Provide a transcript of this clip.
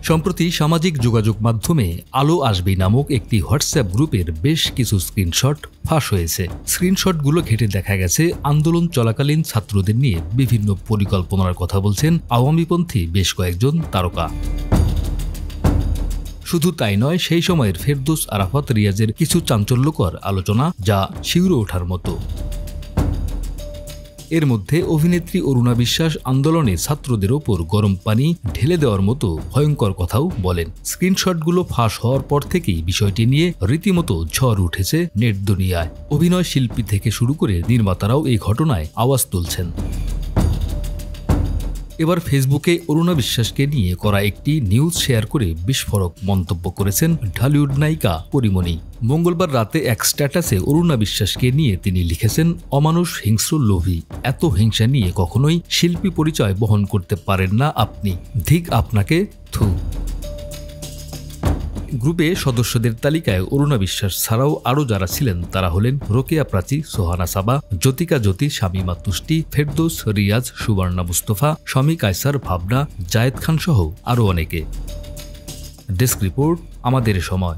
সম্প্রতি সামাজিক যোগাযোগ মাধ্যমে আলো আসবে নামক একটি হোয়াটসঅ্যাপ গ্রুপের বেশ কিছু স্ক্রিনশট ফাঁস হয়েছে। স্ক্রিনশটগুলো ঘেঁটে দেখা গেছে আন্দোলন চলাকালীন ছাত্রদের নিয়ে বিভিন্ন পরিকল্পনার কথা বলছেন আওয়ামীপন্থী বেশ কয়েকজন তারকা। শুধু তাই নয়, সেই সময়ের ফেরদৌস আরাফাত রিয়াজের কিছু চাঞ্চল্যকর আলোচনা যা শিউরে ওঠার মতো। এর মধ্যে অভিনেত্রী অরুণা বিশ্বাস আন্দোলনে ছাত্রদের ওপর গরম পানি ঢেলে দেওয়ার মতো ভয়ঙ্কর কথাও বলেন। স্ক্রিনশটগুলো ফাঁস হওয়ার পর থেকেই বিষয়টি নিয়ে রীতিমতো ঝড় উঠেছে নেট দুনিয়ায়। অভিনয় শিল্পী থেকে শুরু করে নির্মাতারাও এই ঘটনায় আওয়াজ তুলছেন। এবার ফেসবুকে অরুণা বিশ্বাসকে নিয়ে করা একটি নিউজ শেয়ার করে বিস্ফোরক মন্তব্য করেছেন ঢালিউড নায়িকা পরিমণি। মঙ্গলবার রাতে এক স্ট্যাটাসে অরুণা বিশ্বাসকে নিয়ে তিনি লিখেছেন, অমানুষ, হিংস্র, লোভী, এত হিংসা নিয়ে কখনোই শিল্পী পরিচয় বহন করতে পারেন না আপনি, ধিক আপনাকে, থু। গ্রুপে সদস্যদের তালিকায় অরুণা বিশ্বাস ছাড়াও আরও যারা ছিলেন তারা হলেন রোকেয়া প্রাচী, সোহানা সাবা, জ্যোতিকা জ্যোতি, শামীমা তুষ্টি, ফেরদৌস, রিয়াজ, সুবর্ণা মুস্তফা, শমী কায়সার, ভাবনা, জায়েদ খান সহ আরও অনেকে। ডেস্ক রিপোর্ট, আমাদের সময়।